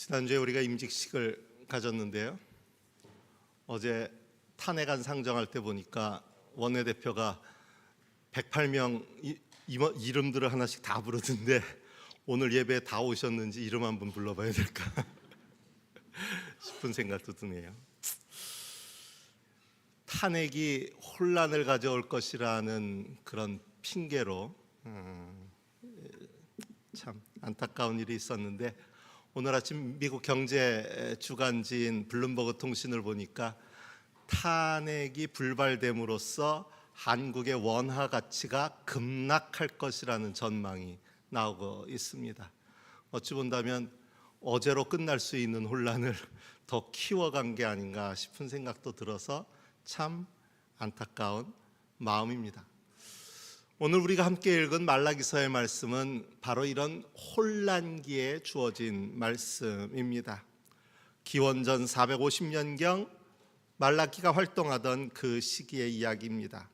지난주에 우리가 임직식을 가졌는데요. 어제 탄핵안 상정할 때 보니까 원내대표가 108명 이름들을 하나씩 다 부르던데 오늘 예배에 다 오셨는지 이름 한번 불러봐야 될까 싶은 생각도 드네요. 탄핵이 혼란을 가져올 것이라는 그런 핑계로 참 안타까운 일이 있었는데, 오늘 아침 미국 경제 주간지인 블룸버그 통신을 보니까 탄핵이 불발됨으로써 한국의 원화 가치가 급락할 것이라는 전망이 나오고 있습니다. 어찌 본다면 어제로 끝날 수 있는 혼란을 더 키워간 게 아닌가 싶은 생각도 들어서 참 안타까운 마음입니다. 오늘 우리가 함께 읽은 말라기서의 말씀은 바로 이런 혼란기에 주어진 말씀입니다. 기원전 450년경 말라기가 활동하던 그 시기의 이야기입니다.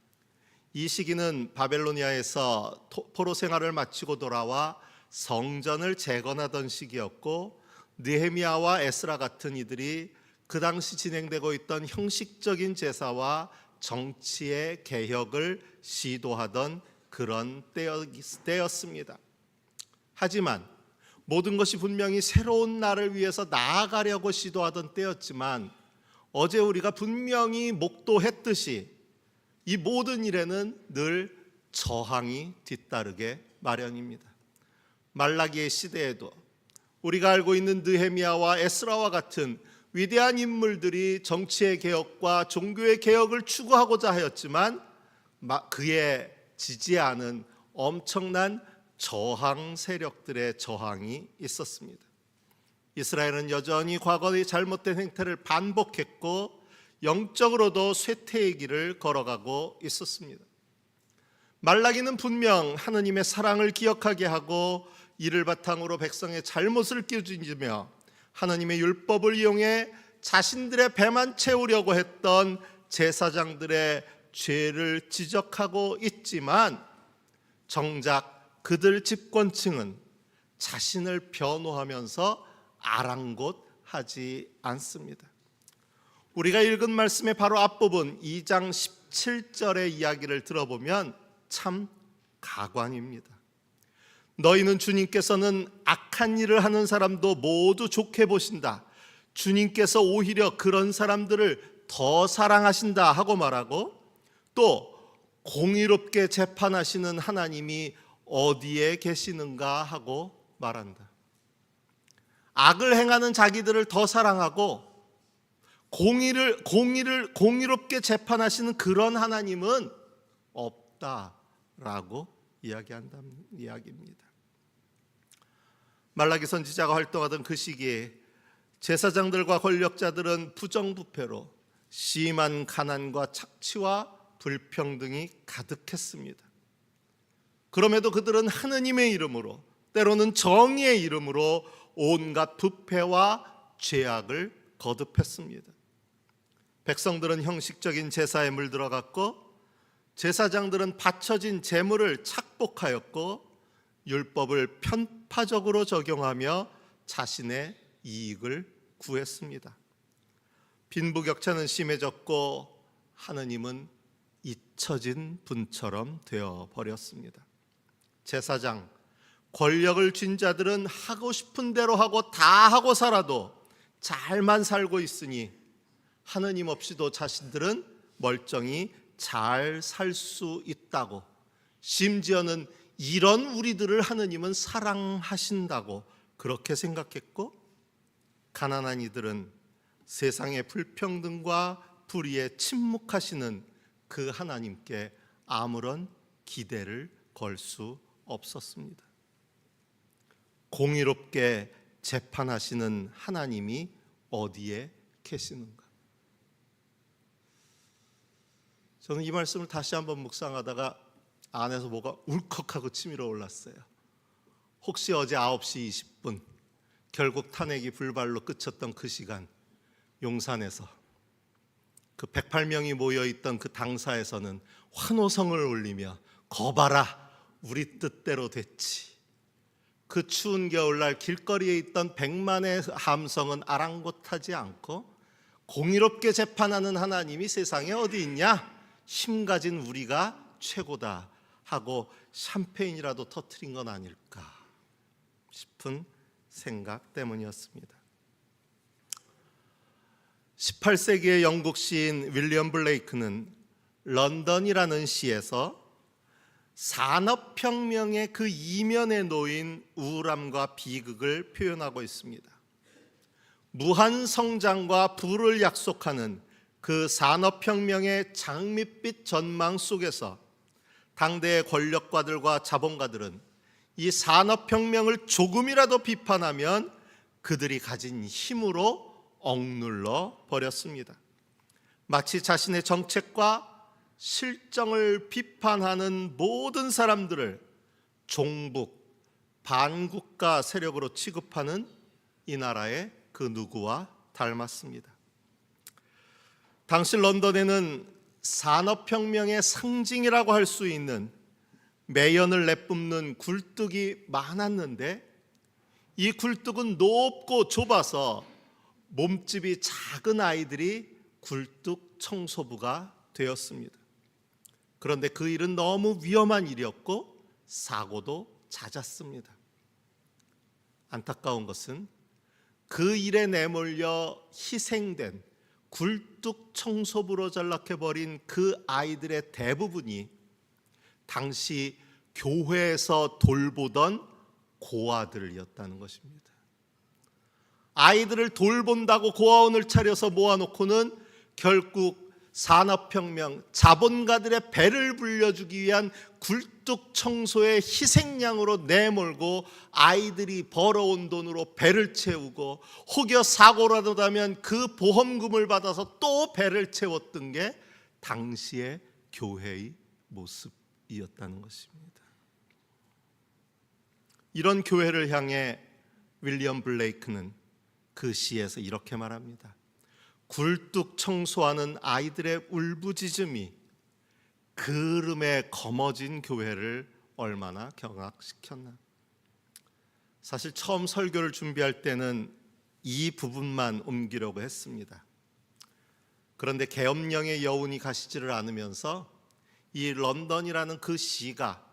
이 시기는 바벨로니아에서 포로 생활을 마치고 돌아와 성전을 재건하던 시기였고, 느헤미야와 에스라 같은 이들이 그 당시 진행되고 있던 형식적인 제사와 정치의 개혁을 시도하던 그런 때였습니다. 하지만 모든 것이 분명히 새로운 날을 위해서 나아가려고 시도하던 때였지만, 어제 우리가 분명히 목도했듯이 이 모든 일에는 늘 저항이 뒤따르게 마련입니다. 말라기의 시대에도 우리가 알고 있는 느헤미야와 에스라와 같은 위대한 인물들이 정치의 개혁과 종교의 개혁을 추구하고자 하였지만 그에 지지하는 엄청난 저항 세력들의 저항이 있었습니다. 이스라엘은 여전히 과거의 잘못된 행태를 반복했고 영적으로도 쇠퇴의 길을 걸어가고 있었습니다. 말라기는 분명 하느님의 사랑을 기억하게 하고 이를 바탕으로 백성의 잘못을 끼워주며 하느님의 율법을 이용해 자신들의 배만 채우려고 했던 제사장들의 죄를 지적하고 있지만, 정작 그들 집권층은 자신을 변호하면서 아랑곳하지 않습니다. 우리가 읽은 말씀의 바로 앞부분 2장 17절의 이야기를 들어보면 참 가관입니다. 너희는 주님께서는 악한 일을 하는 사람도 모두 좋게 보신다. 주님께서 오히려 그런 사람들을 더 사랑하신다 하고 말하고, 또 공의롭게 재판하시는 하나님이 어디에 계시는가 하고 말한다. 악을 행하는 자기들을 더 사랑하고 공의롭게 재판하시는 그런 하나님은 없다라고 이야기한다는 이야기입니다. 말라기 선지자가 활동하던 그 시기에 제사장들과 권력자들은 부정부패로 심한 가난과 착취와 불평등이 가득했습니다. 그럼에도 그들은 하느님의 이름으로, 때로는 정의의 이름으로 온갖 부패와 죄악을 거듭했습니다. 백성들은 형식적인 제사에 물들어갔고, 제사장들은 바쳐진 제물을 착복하였고, 율법을 편파적으로 적용하며 자신의 이익을 구했습니다. 빈부격차는 심해졌고 하느님은 잊혀진 분처럼 되어버렸습니다. 제사장, 권력을 쥔 자들은 하고 싶은 대로 하고 다 하고 살아도 잘만 살고 있으니 하느님 없이도 자신들은 멀쩡히 잘 살 수 있다고, 심지어는 이런 우리들을 하느님은 사랑하신다고 그렇게 생각했고, 가난한 이들은 세상의 불평등과 불의에 침묵하시는 그 하나님께 아무런 기대를 걸 수 없었습니다. 공의롭게 재판하시는 하나님이 어디에 계시는가? 저는 이 말씀을 다시 한번 묵상하다가 안에서 뭐가 울컥하고 치밀어 올랐어요. 혹시 어제 9시 20분 결국 탄핵이 불발로 끝쳤던 그 시간, 용산에서 그 108명이 모여있던 그 당사에서는 환호성을 올리며 거봐라 우리 뜻대로 됐지, 그 추운 겨울날 길거리에 있던 100만의 함성은 아랑곳하지 않고 공의롭게 재판하는 하나님이 세상에 어디 있냐? 힘 가진 우리가 최고다 하고 샴페인이라도 터뜨린 건 아닐까 싶은 생각 때문이었습니다. 18세기의 영국 시인 윌리엄 블레이크는 런던이라는 시에서 산업혁명의 그 이면에 놓인 우울함과 비극을 표현하고 있습니다. 무한 성장과 부를 약속하는 그 산업혁명의 장밋빛 전망 속에서 당대의 권력가들과 자본가들은 이 산업혁명을 조금이라도 비판하면 그들이 가진 힘으로 억눌러 버렸습니다. 마치 자신의 정책과 실정을 비판하는 모든 사람들을 종북, 반국가 세력으로 취급하는 이 나라의 그 누구와 닮았습니다. 당시 런던에는 산업혁명의 상징이라고 할 수 있는 매연을 내뿜는 굴뚝이 많았는데 이 굴뚝은 높고 좁아서 몸집이 작은 아이들이 굴뚝 청소부가 되었습니다. 그런데 그 일은 너무 위험한 일이었고 사고도 잦았습니다. 안타까운 것은 그 일에 내몰려 희생된 굴뚝 청소부로 전락해버린 그 아이들의 대부분이 당시 교회에서 돌보던 고아들이었다는 것입니다. 아이들을 돌본다고 고아원을 차려서 모아놓고는 결국 산업혁명, 자본가들의 배를 불려주기 위한 굴뚝 청소의 희생양으로 내몰고 아이들이 벌어온 돈으로 배를 채우고 혹여 사고라도 나면 그 보험금을 받아서 또 배를 채웠던 게 당시의 교회의 모습이었다는 것입니다. 이런 교회를 향해 윌리엄 블레이크는 그 시에서 이렇게 말합니다. 굴뚝 청소하는 아이들의 울부짖음이 그름에 거머쥔 교회를 얼마나 경악시켰나. 사실 처음 설교를 준비할 때는 이 부분만 옮기려고 했습니다. 그런데 계엄령의 여운이 가시지를 않으면서 이 런던이라는 그 시가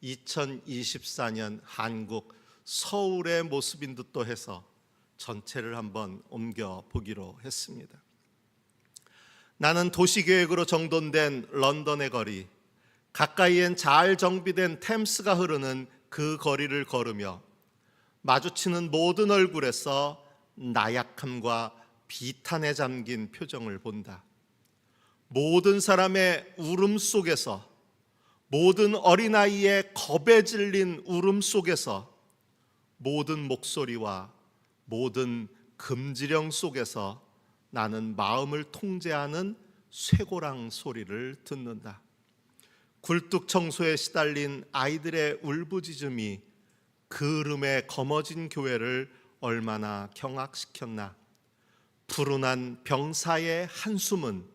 2024년 한국 서울의 모습인 듯도 해서 전체를 한번 옮겨보기로 했습니다. 나는 도시계획으로 정돈된 런던의 거리, 가까이엔 잘 정비된 템스가 흐르는 그 거리를 걸으며 마주치는 모든 얼굴에서 나약함과 비탄에 잠긴 표정을 본다. 모든 사람의 울음 속에서, 모든 어린아이의 겁에 질린 울음 속에서, 모든 목소리와 모든 금지령 속에서 나는 마음을 통제하는 쇠고랑 소리를 듣는다. 굴뚝 청소에 시달린 아이들의 울부짖음이 그름에 거머쥔 교회를 얼마나 경악시켰나. 불운한 병사의 한숨은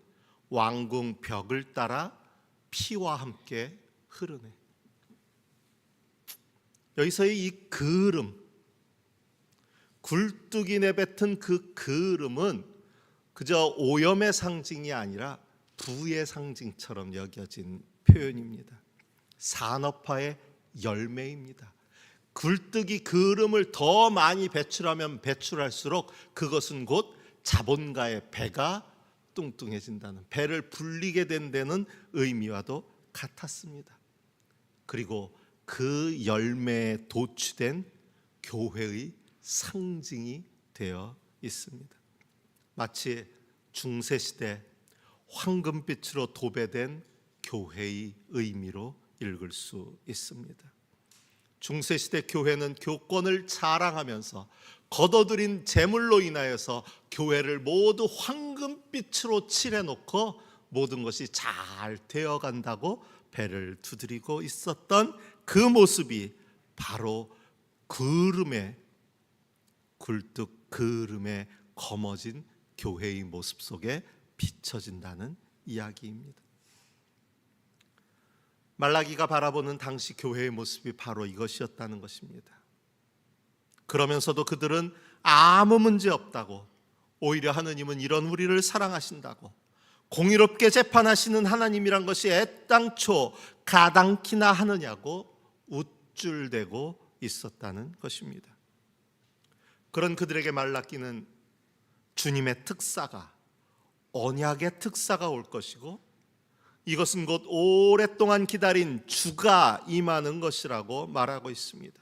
왕궁 벽을 따라 피와 함께 흐르네. 여기서의 이 그름, 굴뚝이 내뱉은 그 그름은 그저 오염의 상징이 아니라 부의 상징처럼 여겨진 표현입니다. 산업화의 열매입니다. 굴뚝이 그름을 더 많이 배출하면 배출할수록 그것은 곧 자본가의 배가 뚱뚱해진다는, 배를 불리게 된다는 의미와도 같았습니다. 그리고 그 열매에 도취된 교회의 상징이 되어 있습니다. 마치 중세시대 황금빛으로 도배된 교회의 의미로 읽을 수 있습니다. 중세시대 교회는 교권을 자랑하면서 거둬들인 재물로 인하여서 교회를 모두 황금빛으로 칠해놓고 모든 것이 잘 되어간다고 배를 두드리고 있었던 그 모습이 바로 그름에, 굴뚝 그름에 거머쥔 교회의 모습 속에 비춰진다는 이야기입니다. 말라기가 바라보는 당시 교회의 모습이 바로 이것이었다는 것입니다. 그러면서도 그들은 아무 문제 없다고, 오히려 하느님은 이런 우리를 사랑하신다고, 공의롭게 재판하시는 하나님이란 것이 애당초 가당키나 하느냐고 우쭐대고 있었다는 것입니다. 그런 그들에게 말라기는 주님의 특사가, 언약의 특사가 올 것이고, 이것은 곧 오랫동안 기다린 주가 임하는 것이라고 말하고 있습니다.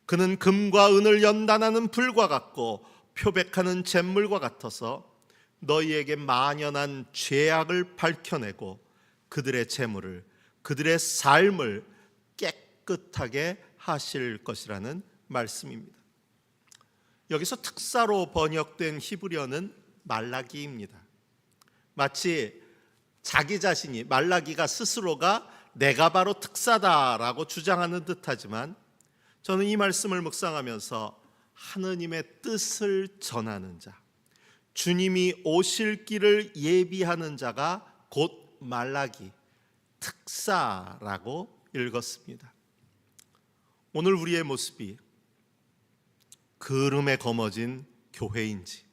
그는 금과 은을 연단하는 불과 같고 표백하는 잿물과 같아서 너희에게 만연한 죄악을 밝혀내고 그들의 재물을, 그들의 삶을 깨끗하게 하실 것이라는 말씀입니다. 여기서 특사로 번역된 히브리어는 말라기입니다. 마치 자기 자신이, 말라기가 스스로가 내가 바로 특사다라고 주장하는 듯하지만, 저는 이 말씀을 묵상하면서 하느님의 뜻을 전하는 자, 주님이 오실 길을 예비하는 자가 곧 말라기, 특사라고 읽었습니다. 오늘 우리의 모습이 그름에 거머쥔 교회인지,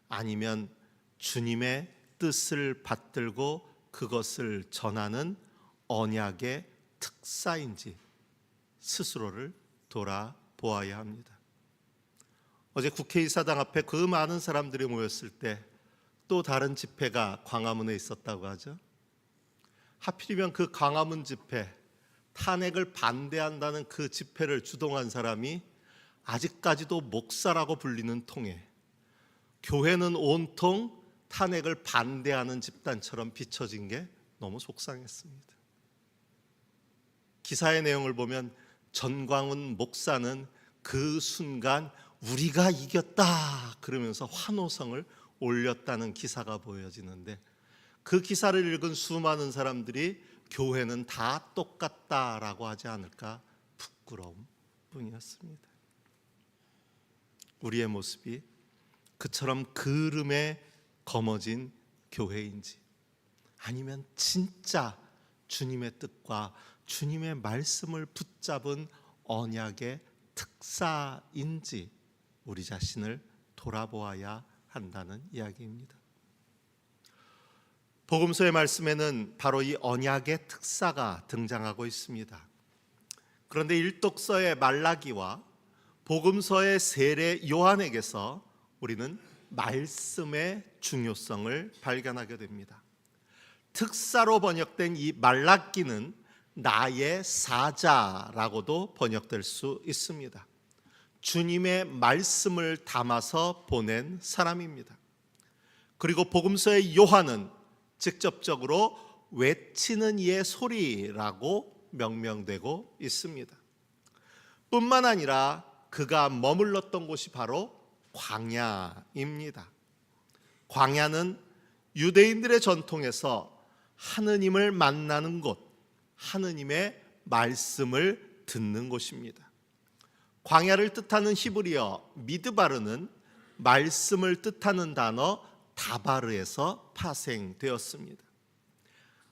아니면 주님의 뜻을 받들고 그것을 전하는 언약의 특사인지 스스로를 돌아보아야 합니다. 어제 국회의사당 앞에 그 많은 사람들이 모였을 때 또 다른 집회가 광화문에 있었다고 하죠. 하필이면 그 광화문 집회, 탄핵을 반대한다는 그 집회를 주동한 사람이 아직까지도 목사라고 불리는 통에, 교회는 온통 탄핵을 반대하는 집단처럼 비춰진 게 너무 속상했습니다. 기사의 내용을 보면 전광훈 목사는 그 순간 우리가 이겼다 그러면서 환호성을 올렸다는 기사가 보여지는데, 그 기사를 읽은 수많은 사람들이 교회는 다 똑같다라고 하지 않을까 부끄러움 뿐이었습니다. 우리의 모습이 그처럼 그름에 거머쥔 교회인지, 아니면 진짜 주님의 뜻과 주님의 말씀을 붙잡은 언약의 특사인지 우리 자신을 돌아보아야 한다는 이야기입니다. 복음서의 말씀에는 바로 이 언약의 특사가 등장하고 있습니다. 그런데 일독서의 말라기와 복음서의 세례 요한에게서 우리는 말씀의 중요성을 발견하게 됩니다. 특사로 번역된 이 말라기는 나의 사자라고도 번역될 수 있습니다. 주님의 말씀을 담아서 보낸 사람입니다. 그리고 복음서의 요한은 직접적으로 외치는 이의 소리라고 명명되고 있습니다. 뿐만 아니라 그가 머물렀던 곳이 바로 광야입니다. 광야는 유대인들의 전통에서 하느님을 만나는 곳, 하느님의 말씀을 듣는 곳입니다. 광야를 뜻하는 히브리어 미드바르는 말씀을 뜻하는 단어 다바르에서 파생되었습니다.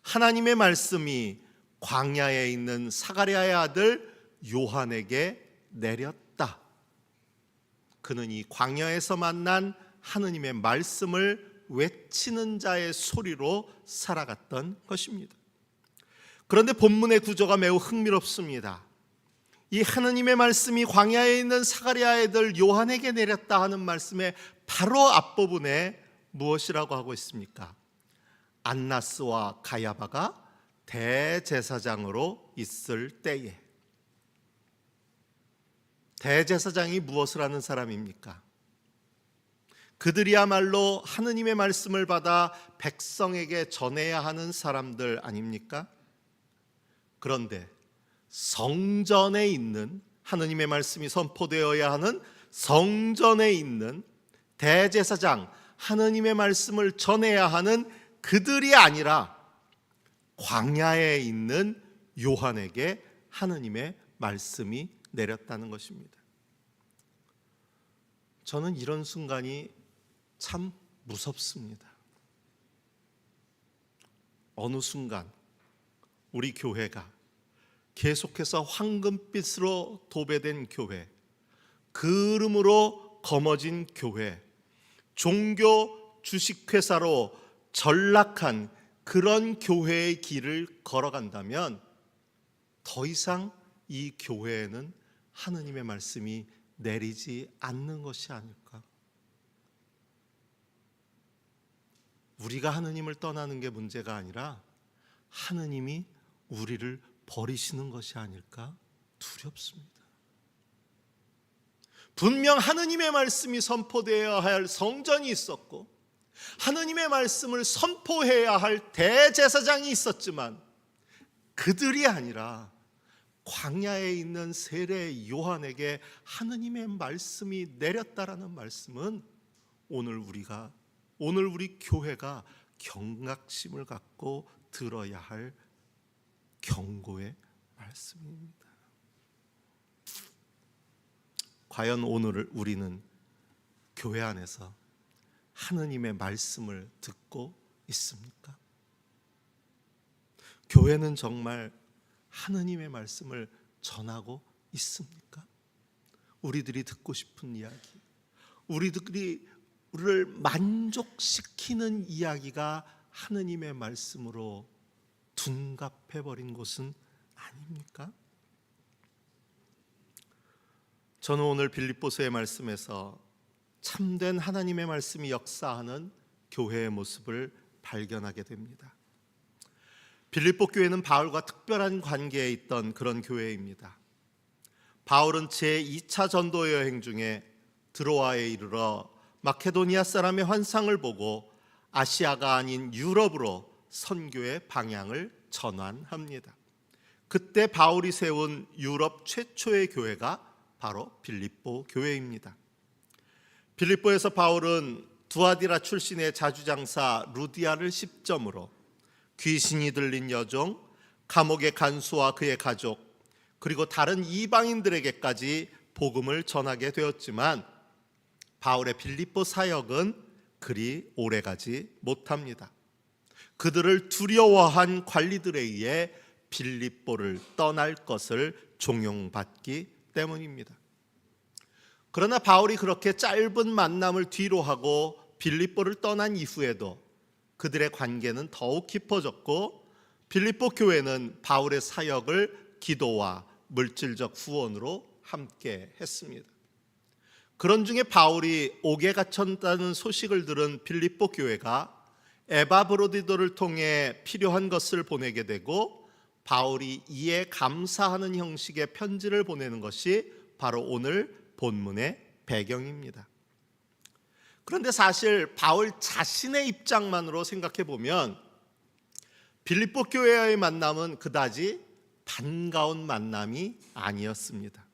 하나님의 말씀이 광야에 있는 사가랴의 아들 요한에게 내렸다. 그는 이 광야에서 만난 하느님의 말씀을 외치는 자의 소리로 살아갔던 것입니다. 그런데 본문의 구조가 매우 흥미롭습니다. 이 하느님의 말씀이 광야에 있는 사가랴의 아들 요한에게 내렸다 하는 말씀의 바로 앞부분에 무엇이라고 하고 있습니까? 안나스와 가야바가 대제사장으로 있을 때에. 대제사장이 무엇을 하는 사람입니까? 그들이야말로 하느님의 말씀을 받아 백성에게 전해야 하는 사람들 아닙니까? 그런데 성전에 있는, 하느님의 말씀이 선포되어야 하는 성전에 있는 대제사장, 하느님의 말씀을 전해야 하는 그들이 아니라 광야에 있는 요한에게 하느님의 말씀이 내렸다는 것입니다. 저는 이런 순간이 참 무섭습니다. 어느 순간 우리 교회가 계속해서 황금빛으로 도배된 교회, 그름으로 거머쥔 교회, 종교 주식회사로 전락한 그런 교회의 길을 걸어간다면 더 이상 이 교회에는 하느님의 말씀이 내리지 않는 것이 아닐까? 우리가 하느님을 떠나는 게 문제가 아니라 하느님이 우리를 버리시는 것이 아닐까 두렵습니다. 분명 하느님의 말씀이 선포되어야 할 성전이 있었고 하느님의 말씀을 선포해야 할 대제사장이 있었지만 그들이 아니라 광야에 있는 세례 요한에게 하느님의 말씀이 내렸다라는 말씀은 오늘 우리 교회가 경각심을 갖고 들어야 할 경고의 말씀입니다. 과연 오늘 우리는 교회 안에서 하느님의 말씀을 듣고 있습니까? 교회는 정말 하느님의 말씀을 전하고 있습니까? 우리들이 듣고 싶은 이야기, 우리를 만족시키는 이야기가 하느님의 말씀으로 둔갑해버린 곳은 아닙니까? 저는 오늘 빌립보서의 말씀에서 참된 하나님의 말씀이 역사하는 교회의 모습을 발견하게 됩니다. 빌립보 교회는 바울과 특별한 관계에 있던 그런 교회입니다. 바울은 제2차 전도 여행 중에 드로아에 이르러 마케도니아 사람의 환상을 보고 아시아가 아닌 유럽으로 선교의 방향을 전환합니다. 그때 바울이 세운 유럽 최초의 교회가 바로 빌립보 교회입니다. 빌립보에서 바울은 두아디라 출신의 자주장사 루디아를 시점으로 귀신이 들린 여종, 감옥의 간수와 그의 가족, 그리고 다른 이방인들에게까지 복음을 전하게 되었지만 바울의 빌립보 사역은 그리 오래가지 못합니다. 그들을 두려워한 관리들에 의해 빌립보를 떠날 것을 종용받기 때문입니다. 그러나 바울이 그렇게 짧은 만남을 뒤로하고 빌립보를 떠난 이후에도 그들의 관계는 더욱 깊어졌고 빌립보 교회는 바울의 사역을 기도와 물질적 후원으로 함께 했습니다. 그런 중에 바울이 옥에 갇혔다는 소식을 들은 빌립보 교회가 에바브로디도를 통해 필요한 것을 보내게 되고 바울이 이에 감사하는 형식의 편지를 보내는 것이 바로 오늘 본문의 배경입니다. 그런데 사실 바울 자신의 입장만으로 생각해 보면 빌립보 교회와의 만남은 그다지 반가운 만남이 아니었습니다.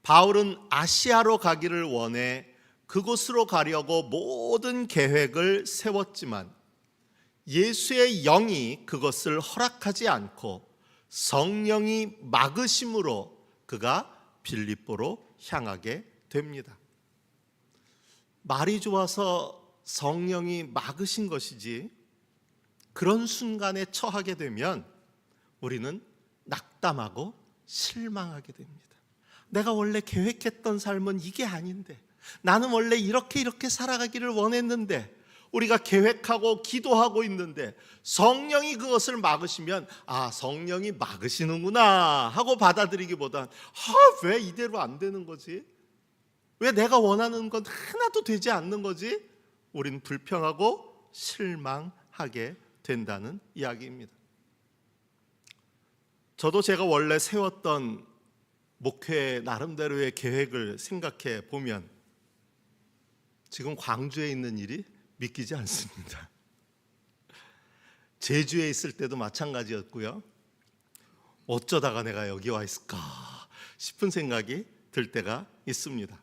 바울은 아시아로 가기를 원해 그곳으로 가려고 모든 계획을 세웠지만 예수의 영이 그것을 허락하지 않고 성령이 막으심으로 그가 빌립보로 향하게 됩니다. 말이 좋아서 성령이 막으신 것이지 그런 순간에 처하게 되면 우리는 낙담하고 실망하게 됩니다. 내가 원래 계획했던 삶은 이게 아닌데, 나는 원래 이렇게 살아가기를 원했는데, 우리가 계획하고 기도하고 있는데 성령이 그것을 막으시면 성령이 막으시는구나 하고 받아들이기보단 왜 이대로 안 되는 거지? 왜 내가 원하는 건 하나도 되지 않는 거지? 우린 불평하고 실망하게 된다는 이야기입니다. 저도 제가 원래 세웠던 목회 나름대로의 계획을 생각해 보면 지금 광주에 있는 일이 믿기지 않습니다. 제주에 있을 때도 마찬가지였고요. 어쩌다가 내가 여기 와 있을까 싶은 생각이 들 때가 있습니다.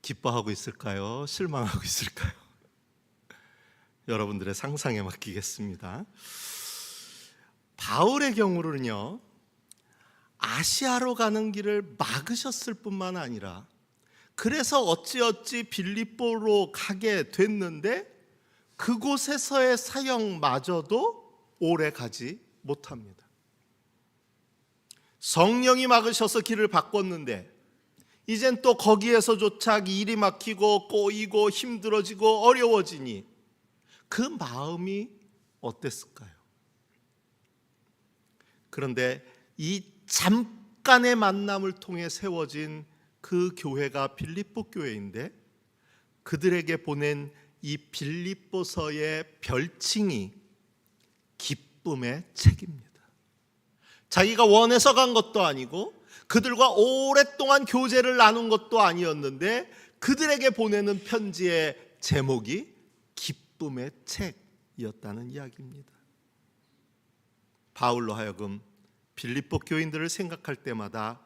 기뻐하고 있을까요? 실망하고 있을까요? 여러분들의 상상에 맡기겠습니다. 바울의 경우는요, 아시아로 가는 길을 막으셨을 뿐만 아니라 그래서 어찌어찌 빌립보로 가게 됐는데 그곳에서의 사역마저도 오래 가지 못합니다. 성령이 막으셔서 길을 바꿨는데 이젠 또 거기에서조차 일이 막히고 꼬이고 힘들어지고 어려워지니 그 마음이 어땠을까요? 그런데 이 잠깐의 만남을 통해 세워진 그 교회가 빌립보 교회인데, 그들에게 보낸 이 빌립보서의 별칭이 기쁨의 책입니다. 자기가 원해서 간 것도 아니고 그들과 오랫동안 교제를 나눈 것도 아니었는데 그들에게 보내는 편지의 제목이 기쁨의 책이었다는 이야기입니다. 바울로 하여금 빌립보 교인들을 생각할 때마다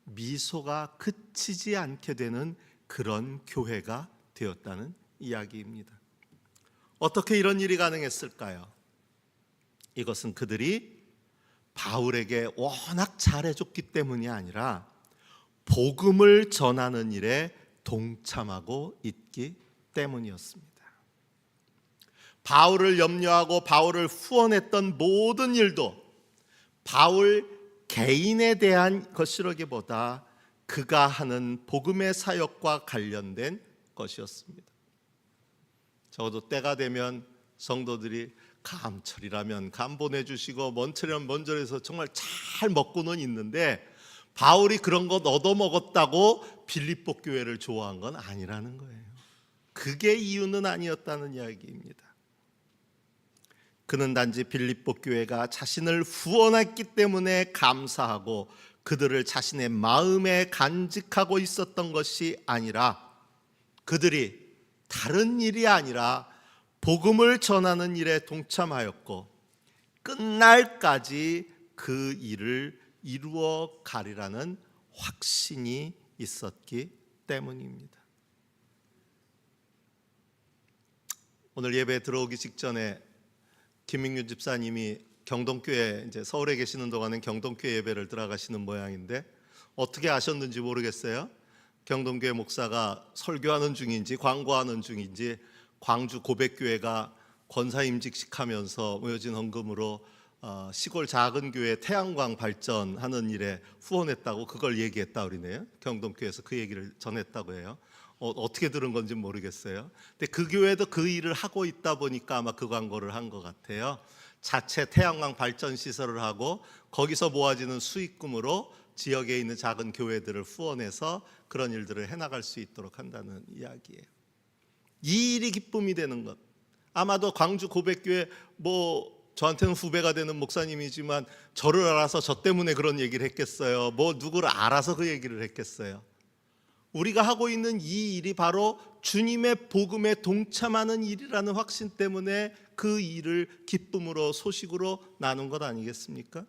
미소가 그치지 않게 되는 그런 교회가 되었다는 이야기입니다. 어떻게 이런 일이 가능했을까요? 이것은 그들이 바울에게 워낙 잘해줬기 때문이 아니라 복음을 전하는 일에 동참하고 있기 때문이었습니다. 바울을 염려하고 바울을 후원했던 모든 일도 바울 개인에 대한 것이라기보다 그가 하는 복음의 사역과 관련된 것이었습니다. 적어도 때가 되면 성도들이 감철이라면 감 보내주시고 먼철이라면 먼절에서 정말 잘 먹고는 있는데, 바울이 그런 것 얻어먹었다고 빌립보 교회를 좋아한 건 아니라는 거예요. 그게 이유는 아니었다는 이야기입니다. 그는 단지 빌립보 교회가 자신을 후원했기 때문에 감사하고 그들을 자신의 마음에 간직하고 있었던 것이 아니라, 그들이 다른 일이 아니라 복음을 전하는 일에 동참하였고 끝날까지 그 일을 이루어 가리라는 확신이 있었기 때문입니다. 오늘 예배 들어오기 직전에 김민규 집사님이 경동교회, 이제 서울에 계시는 동안은 경동교회 예배를 들어가시는 모양인데, 어떻게 아셨는지 모르겠어요. 경동교회 목사가 설교하는 중인지 광고하는 중인지 광주 고백교회가 권사임직식 하면서 모여진 헌금으로 시골 작은 교회 태양광 발전하는 일에 후원했다고 그걸 얘기했다 그러네요. 경동교회에서 그 얘기를 전했다고 해요. 어떻게 들은 건지 모르겠어요. 근데 그 교회도 그 일을 하고 있다 보니까 아마 그 광고를 한 것 같아요. 자체 태양광 발전 시설을 하고 거기서 모아지는 수익금으로 지역에 있는 작은 교회들을 후원해서 그런 일들을 해나갈 수 있도록 한다는 이야기예요. 이 일이 기쁨이 되는 것, 아마도 광주 고백교회 저한테는 후배가 되는 목사님이지만 저를 알아서 저 때문에 그런 얘기를 했겠어요? 누구를 알아서 그 얘기를 했겠어요? 우리가 하고 있는 이 일이 바로 주님의 복음에 동참하는 일이라는 확신 때문에 그 일을 기쁨으로 소식으로 나눈 것 아니겠습니까?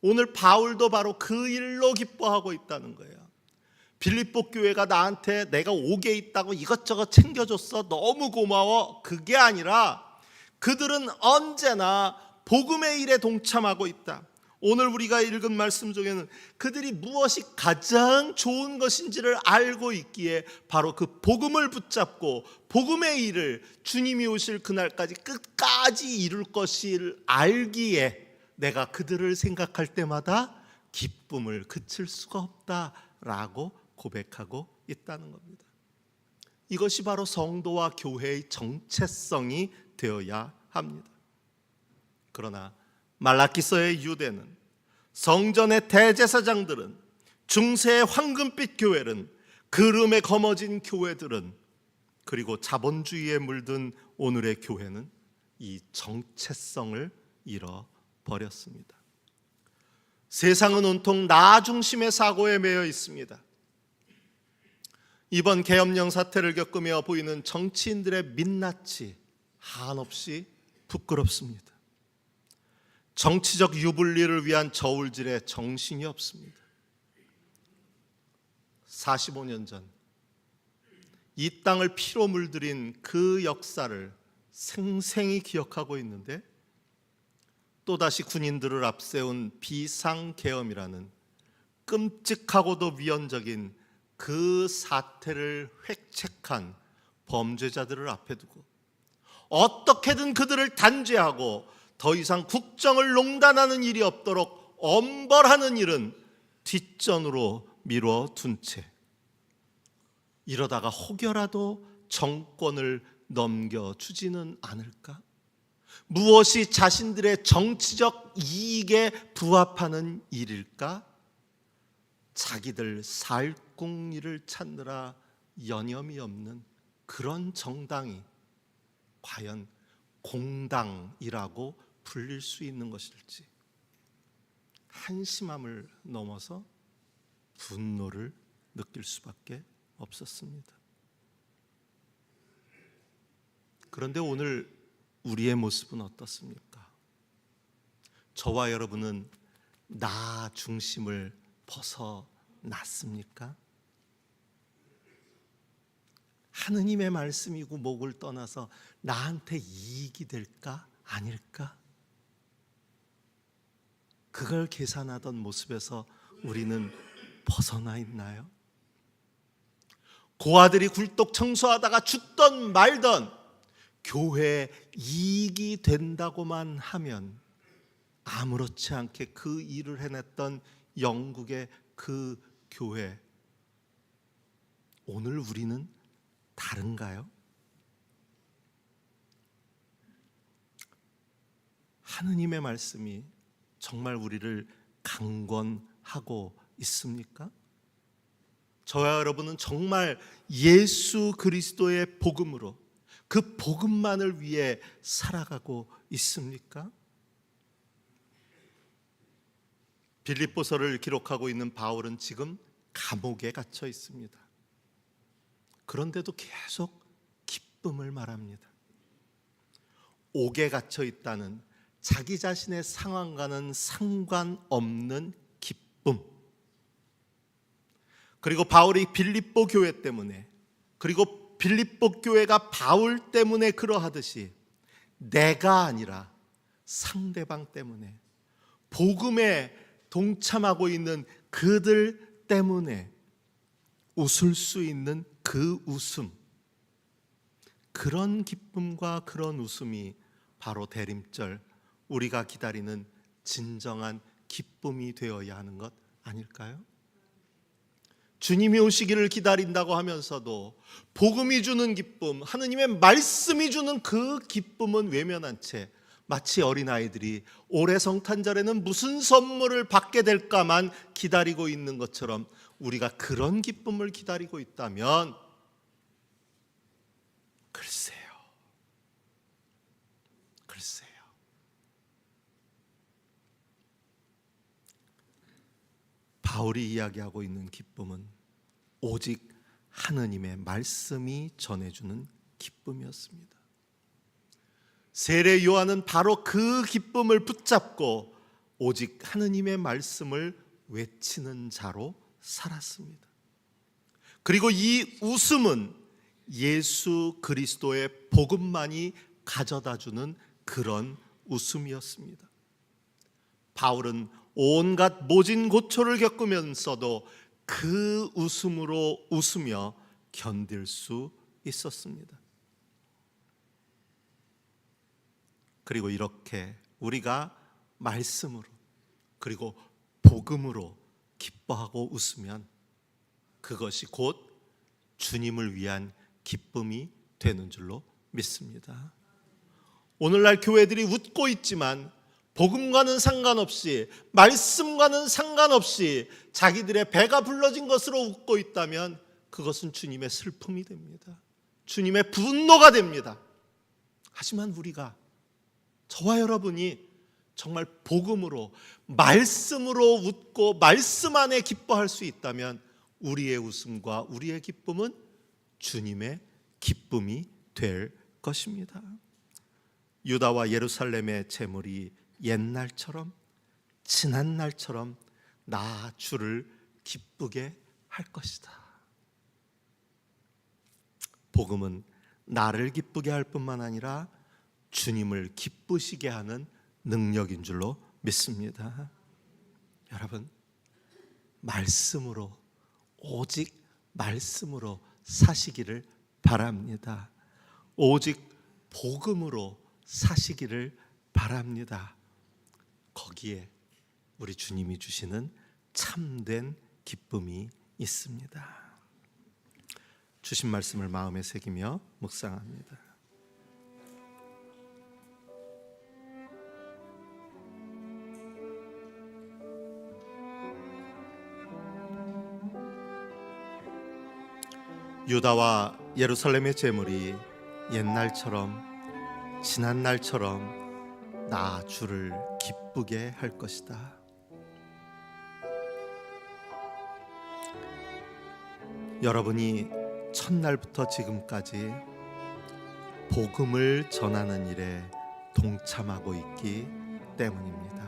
오늘 바울도 바로 그 일로 기뻐하고 있다는 거예요. 빌립보 교회가 나한테 내가 옥에 있다고 이것저것 챙겨줬어, 너무 고마워, 그게 아니라 그들은 언제나 복음의 일에 동참하고 있다. 오늘 우리가 읽은 말씀 중에는 그들이 무엇이 가장 좋은 것인지를 알고 있기에 바로 그 복음을 붙잡고 복음의 일을 주님이 오실 그날까지 끝까지 이룰 것을 알기에 내가 그들을 생각할 때마다 기쁨을 그칠 수가 없다라고 고백하고 있다는 겁니다. 이것이 바로 성도와 교회의 정체성이 되어야 합니다. 그러나 말라기서의 유대는, 성전의 대제사장들은, 중세의 황금빛 교회는, 그름에 거머쥔 교회들은, 그리고 자본주의에 물든 오늘의 교회는 이 정체성을 잃어버렸습니다. 세상은 온통 나 중심의 사고에 매여 있습니다. 이번 계엄령 사태를 겪으며 보이는 정치인들의 민낯이 한없이 부끄럽습니다. 정치적 유불리를 위한 저울질에 정신이 없습니다. 45년 전 이 땅을 피로 물들인 그 역사를 생생히 기억하고 있는데, 또다시 군인들을 앞세운 비상계엄이라는 끔찍하고도 위헌적인 그 사태를 획책한 범죄자들을 앞에 두고 어떻게든 그들을 단죄하고 더 이상 국정을 농단하는 일이 없도록 엄벌하는 일은 뒷전으로 미뤄둔 채 이러다가 혹여라도 정권을 넘겨주지는 않을까? 무엇이 자신들의 정치적 이익에 부합하는 일일까? 자기들 살궁리를 찾느라 여념이 없는 그런 정당이 과연 공당이라고 불릴 수 있는 것일지 한심함을 넘어서 분노를 느낄 수밖에 없었습니다. 그런데 오늘 우리의 모습은 어떻습니까? 저와 여러분은 나 중심을 벗어났습니까? 하느님의 말씀이고 목을 떠나서 나한테 이익이 될까? 아닐까? 그걸 계산하던 모습에서 우리는 벗어나 있나요? 고아들이 굴뚝 청소하다가 죽던 말던 교회에 이익이 된다고만 하면 아무렇지 않게 그 일을 해냈던 영국의 그 교회, 오늘 우리는 다른가요? 하느님의 말씀이 정말 우리를 강권하고 있습니까? 저와 여러분은 정말 예수 그리스도의 복음으로 그 복음만을 위해 살아가고 있습니까? 빌립보서를 기록하고 있는 바울은 지금 감옥에 갇혀 있습니다. 그런데도 계속 기쁨을 말합니다. 옥에 갇혀 있다는 자기 자신의 상황과는 상관없는 기쁨. 그리고 바울이 빌립보 교회 때문에, 그리고 빌립보 교회가 바울 때문에 그러하듯이 내가 아니라 상대방 때문에, 복음에 동참하고 있는 그들 때문에 웃을 수 있는 그 웃음, 그런 기쁨과 그런 웃음이 바로 대림절, 우리가 기다리는 진정한 기쁨이 되어야 하는 것 아닐까요? 주님이 오시기를 기다린다고 하면서도 복음이 주는 기쁨, 하느님의 말씀이 주는 그 기쁨은 외면한 채 마치 어린아이들이 올해 성탄절에는 무슨 선물을 받게 될까만 기다리고 있는 것처럼 우리가 그런 기쁨을 기다리고 있다면 글쎄요. 바울이 이야기하고 있는 기쁨은 오직 하느님의 말씀이 전해주는 기쁨이었습니다. 세례 요한은 바로 그 기쁨을 붙잡고 오직 하느님의 말씀을 외치는 자로 살았습니다. 그리고 이 웃음은 예수 그리스도의 복음만이 가져다주는 그런 웃음이었습니다. 바울은 온갖 모진 고초를 겪으면서도 그 웃음으로 웃으며 견딜 수 있었습니다. 그리고 이렇게 우리가 말씀으로 그리고 복음으로 기뻐하고 웃으면 그것이 곧 주님을 위한 기쁨이 되는 줄로 믿습니다. 오늘날 교회들이 웃고 있지만 복음과는 상관없이, 말씀과는 상관없이 자기들의 배가 불러진 것으로 웃고 있다면 그것은 주님의 슬픔이 됩니다. 주님의 분노가 됩니다. 하지만 우리가, 저와 여러분이 정말 복음으로, 말씀으로 웃고 말씀 안에 기뻐할 수 있다면 우리의 웃음과 우리의 기쁨은 주님의 기쁨이 될 것입니다. 유다와 예루살렘의 재물이 옛날처럼, 지난 날처럼 나 주를 기쁘게 할 것이다. 복음은 나를 기쁘게 할 뿐만 아니라 주님을 기쁘시게 하는 능력인 줄로 믿습니다. 여러분, 말씀으로, 오직 말씀으로 사시기를 바랍니다. 오직 복음으로 사시기를 바랍니다. 거기에 우리 주님이 주시는 참된 기쁨이 있습니다. 주신 말씀을 마음에 새기며 묵상합니다. 유다와 예루살렘의 재물이 옛날처럼 지난 날처럼 나 주를 기쁘게 할 것이다. 여러분이 첫날부터 지금까지 복음을 전하는 일에 동참하고 있기 때문입니다.